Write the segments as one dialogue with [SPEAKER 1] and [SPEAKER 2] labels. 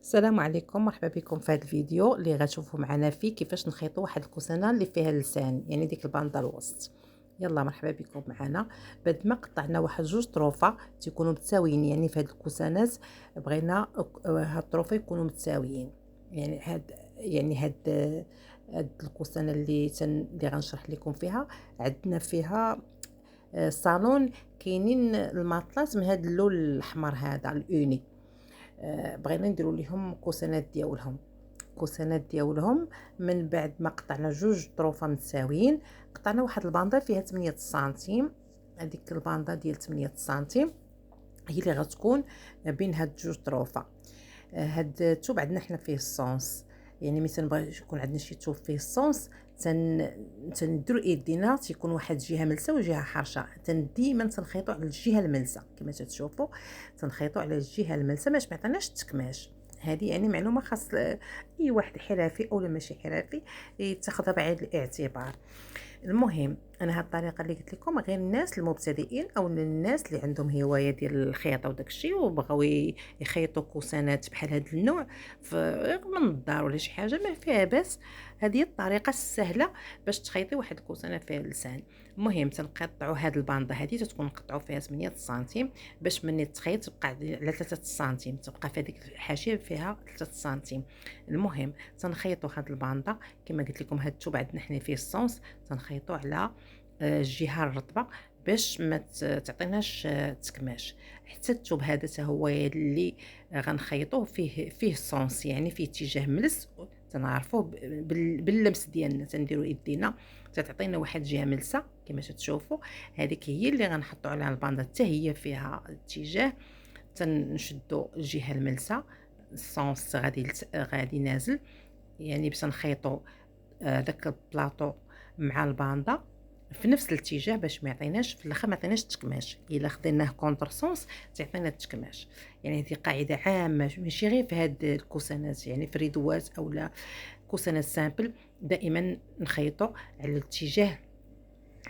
[SPEAKER 1] السلام عليكم، مرحبا بكم في هذا الفيديو اللي غتشوفوا معنا فيه كيفاش نخيطوا واحد الكوسانه اللي فيها اللسان، يعني ديك الباندا الوسط. يلا مرحبا بكم معنا. بعد ما قطعنا واحد جوج طروفه تيكونوا متساويين، يعني في هاد الكوسانات بغينا هاد الطروفه يكونوا متساويين. يعني هاد الكوسانه اللي غنشرح لكم فيها، عندنا فيها الصالون كاينين الماطلات من هاد اللون الاحمر هذا الاوني. بغينا نديرو ليهم كوسانات ديالهم. من بعد ما قطعنا جوج طروفه متساويين، قطعنا واحد الباندا فيها 8 سنتيم. هذيك الباندا ديال 8 سنتيم هي اللي غتكون بين هاد جوج طروفه. هاد الثوب عندنا حنا فيه الصونص، يعني ملي تنبغي يكون عندنا شي ثوب فيه الصونص تنديرو ايدينا تيكون واحد الجهه ملسه وجهه حرشه. ديما تنخيطو على الجهه الملسه كما تتشوفوا، تنخيطو على الجهه الملسه باش ما يعطيناش التكماش. هذه يعني معلومه خاص اي واحد حرفي او ماشي حرفي يتخذها بعين الاعتبار. المهم انا هاد الطريقه اللي قلت لكم غير الناس المبتدئين او الناس اللي عندهم هوايه ديال الخياطه وداك الشيء وبغاو يخيطوا كوسانات بحال هاد النوع من الدار ولا شي حاجه ما فيها باس. هذه هي الطريقه السهله باش تخيطي واحد الكوسانه فيها اللسان. المهم تنقطعوا هاد الباندا هذه تتكون نقطعوا فيها 8 سنتيم باش ملي تخيط تبقى على 3 سنتيم، تبقى في هذيك الحاشيه فيها 3 سنتيم. المهم تنخيطوا هاد الباندا كما قلت لكم. هاد الثوب عندنا حنا فيه الصونص، تنخيطوا على الجهه الرطبه باش ما تعطيناش تكماش. حتى الثوب هذا حتى هو اللي غنخيطوه فيه الصونص، يعني فيه اتجاه ملس. تنعرفوه باللمس ديالنا، تنديروا ايدينا تعطينا واحد الجهه ملسه كما تشوفوا. هذيك هي اللي غنحطوا عليها الباندا حتى هي فيها اتجاه. تنشدوا الجهه الملسه، الصونص غادي نازل، يعني باش نخيطوا داك البلاطو مع الباندا في نفس الاتجاه باش ما يعطيناش في الاخر ما يعطيناش التكماش. الا خديناه كونتر سونس تعطينا التكماش. يعني هذه قاعده عامه ماشي غير في هاد الكوسانات، يعني في الريدوات اولا كوسانات سامبل دائما نخيطوا على الاتجاه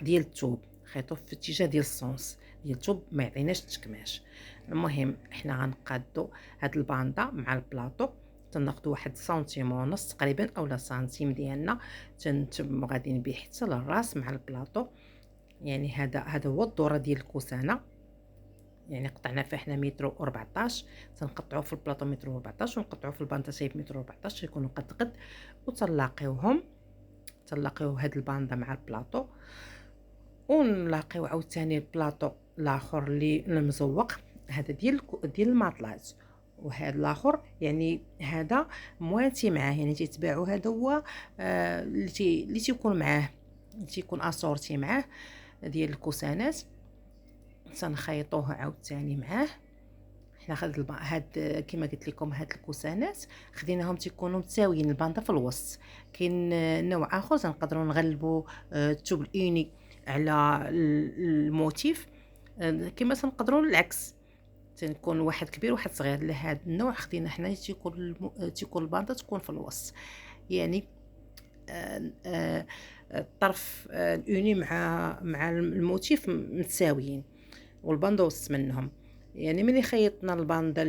[SPEAKER 1] ديال الثوب، خيطوا في الاتجاه ديال السونس ديال الثوب ما يعطيناش التكماش. المهم حنا غنقادو هاد الباندا مع البلاطو، تناخدو واحد سنتيم ونص تقريبا اولا سنتيم ديالنا، تنتم غاديين بيه حتى للراس مع البلاطو. يعني هذا هو الدوره ديال الكوسانه. يعني قطعنا فيه حنا متر و14، تنقطعوا في البلاطو متر و14 ونقطعوا في الباندا سايب متر و14 يكونوا قد وتنلاقيوهم. تنلاقيو هاد الباندا مع البلاطو ونلاقيو عاوتاني البلاطو الاخر اللي مزوق، هذا ديال الماطلات. وهذا الاخر يعني هذا مواتي معاه، يعني تيتباعوا هذا هو اللي تيكون معاه، تيكون اسورتي معاه ديال الكوسانات. تنخيطوه عاوتاني معاه. حنا هاد كما قلت لكم هاد الكوسانات خديناهم تيكونوا متساويين، الباندا في الوسط. كاين نوع اخر تنقدروا نغلبوا الثوب الاوني على الموتيف، كما تنقدروا العكس، تنكون واحد كبير وواحد صغير. لهذا النوع خدينا حنا تيكون الباندا تكون في الوسط، يعني الطرف الاوني مع الموتيف متساويين والباندا وسط منهم. يعني ملي خيطنا الباندا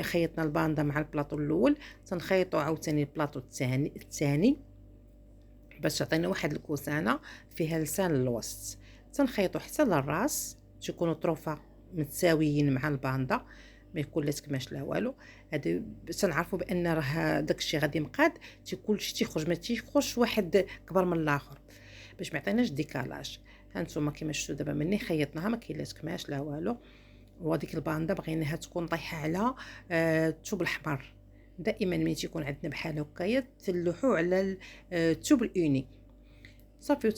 [SPEAKER 1] خيطنا الباندا مع البلاطو الاول، تنخيطوا عاوتاني البلاطو الثاني باش تعطينا واحد الكوسانه فيها لسان الوسط. تنخيطوا حتى للراس تكونوا طروفه متساويين مع الباندا، ما يكون لا تكماش لا والو. هذا باش نعرفوا بان راه داكشي غادي مقاد، كلشي تيخرج ما تيخرجش واحد كبر من الاخر باش ما يعطيناش ديكالاج. هانتوما كيما شفتوا دابا مني خيطناها ما كاين لا تكماش لا والو. وهذيك الباندا بغيناها تكون طايحه على الثوب الاحمر. دائما ملي تيكون عندنا بحال هكايا تلوحوا على الثوب الاوني صافي.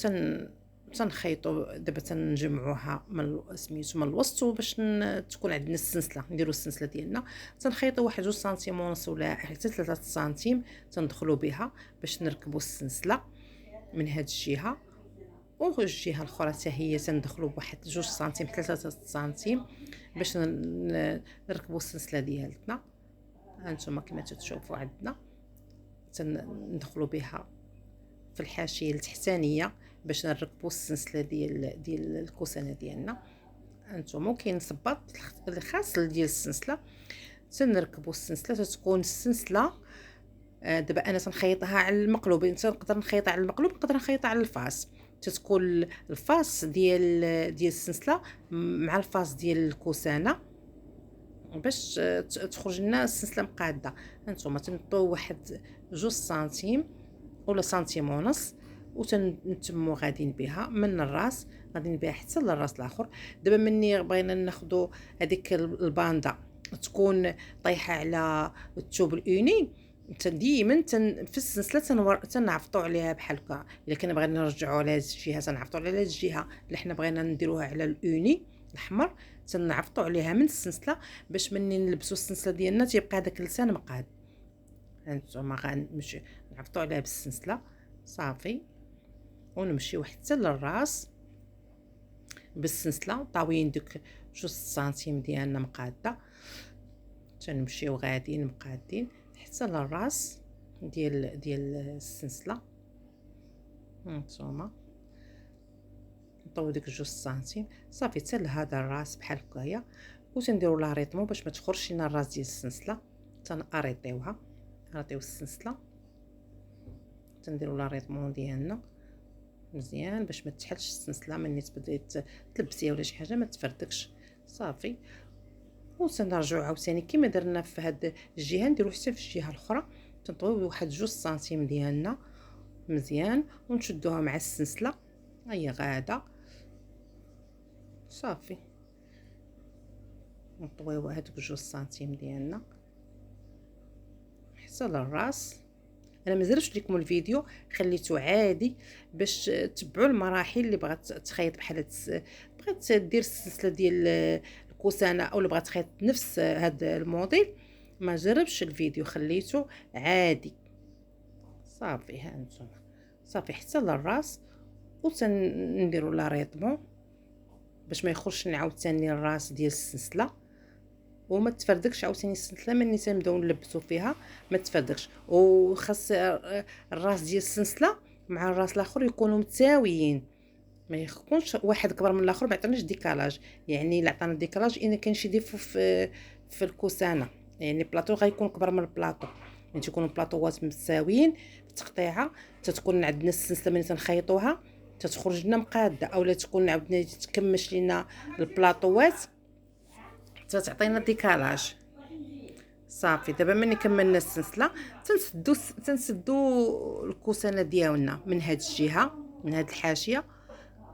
[SPEAKER 1] تنخيطوا دابا تنجمعوها من سميتو من الوسط باش تكون عندنا السلسله. نديروا السلسله ديالنا، تنخيطوا واحد 2 سنتيم ونص ولا حتى 3 سنتيم تندخلوا بها باش نركبوا السلسله من هاد الجهه. والجهه الاخرى حتى هي تندخلوا بواحد 2 سنتيم حتى 3 سنتيم باش نركبوا السلسله ديالتنا. هانتوما كما تشوفوا عندنا تندخلوا بها في الحاشيه التحتانيه باش نركبوا السلسله ديال الكوسانه ديالنا. انتم ممكن نصبط الخاص ديال السلسله تنركبوا السنسله. تكون السنسله دابا انا تنخيطها على المقلوب، نقدر نخيطها على المقلوب، نقدر نخيطها على الفاس. تتكون الفاس ديال السنسله مع الفاس ديال الكوسانه باش تخرج لنا السنسله مقاده. هانتوما تنطيو واحد 2 سنتيم ولا سنتيم ونص، وتنتمو غاديين بها من الراس، غاديين بها حتى للراس الاخر. دابا مني بغينا ناخذوا هذيك الباندا تكون طايحه على الثوب الاوني، ديما في السلسله تنعفطوا عليها بحال هكا. الا كنا بغينا نرجعوا على هذه الجهه تنعفطوا على هذه الجهه اللي حنا بغينا نديروها على الاوني الاحمر، تنعفطوا عليها من السلسله باش مني نلبسوا السلسله ديالنا تيبقى هذاك اللسان مقاد. هانتوما غنمشي نعفطوا عليها بالسلسله صافي، ونمشيو حتى للراس بالسلسله طاويين ديك 2 سنتيم ديالنا مقاده. تنمشيو غاديين مقادين حتى للراس ديال السلسله. هانتوما نطوي ديك 2 سنتيم صافي حتى لهذا الراس بحال هكايا، وتنديروا لها ريطمو باش ما تخرجش لنا الراس ديال السلسله. تناريطيوها، ناريطيو السلسله، تنديروا لها ريطمو ديالنا مزيان باش ما تحلش السلسله ملي تبداي تلبسيها ولا شي حاجه ما تفردكش صافي. وتنرجعوا عاوتاني كما درنا في هاد الجهه نديرو حتى في الجهه الاخرى. تنطويو واحد 2 سنتيم ديالنا مزيان ونشدوها مع السلسله، هي غاده صافي. نطويو هادوك 2 سنتيم ديالنا حتى للراس. انا ما زرتش لكم الفيديو، خليته عادي باش تتبعوا المراحل. اللي بغات تخيط بحال بغات دير السلسله ديال الكوسانه او اللي بغات تخيط نفس هذا الموديل، ما جربش الفيديو، خليته عادي صافي. ها انتم صافي حتى للراس، وتنديروا لا ريطمو باش ما يخرجش عاوتاني الراس ديال السلسله، وما تفردكش عاوتاني السلسله ملي تنبداو نلبسوا فيها ما تفردكش. وخاص الراس ديال السلسله مع الراس الاخر يكونوا متساويين، ما يكونش واحد كبر من الاخر ما يعطيناش ديكالاج. يعني الا عطانا ديكالاج ان كان شي ديفو في الكوسانه، يعني بلاطو غيكون كبر من البلاطو. يعني تكونوا بلاطوات متساويين في التقطيعه، تتكون عندنا السلسله ملي تنخيطوها تتخرج لنا مقاده، اولا تكون عاودنا تكمش لينا البلاطوات تعطينا ديكالاج صافي. دابا ملي كملنا السلسله تنسدو الكوسانه ديالنا من هاد الجهه، من هاد الحاشيه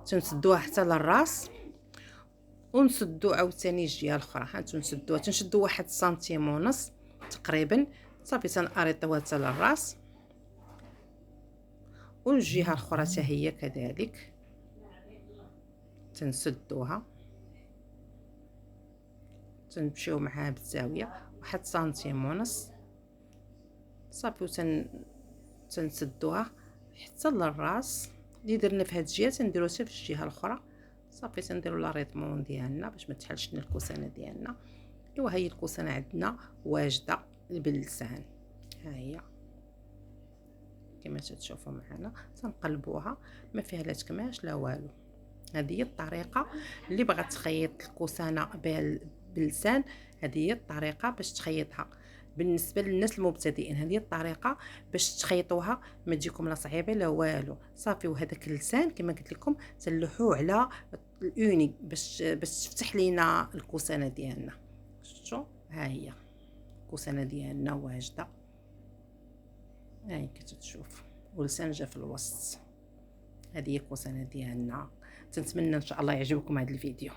[SPEAKER 1] تنسدوها حتى للراس، ونسدو عاوتاني الجهه الاخرى. هانتو نسدوها، تنشدو 1 سنتيم ونص تقريبا صافي. تناريطيوها حتى للراس، والجهه الاخرى حتى هي كذلك تنسدوها، تنمشيو معها بالزاويه 1 سنتيم ونص صافي. تنسدوها حتى للراس. اللي درنا في هاد الجهه تنديرو حتى في الجهه الاخرى صافي. تنديرو لا ريطمون ديالنا باش ما تحلش لنا الكوسانه ديالنا. ايوا هي الكوسانه عندنا واجده باللسان، ها هي كما تشوفوا معنا. تنقلبوها ما فيها لا تكماش لا والو. هذه هي الطريقه اللي بغات تخيط الكوسانه باللسان، هذه هي الطريقه باش تخيطها. بالنسبه للناس المبتدئين هذه الطريقه باش تخيطوها، ما تجيكم لا صعيبه لا والو صافي. وهذاك اللسان كما قلت لكم تلوحوه على الاوني باش تفتح لينا الكوسانه ديالنا. شفتوا ها هي الكوسانه ديالنا واجده، هاي كتشوف ولسان جا في الوسط. هذه هي الكوسانه ديالنا. تنتمنى ان شاء الله يعجبكم هذا الفيديو.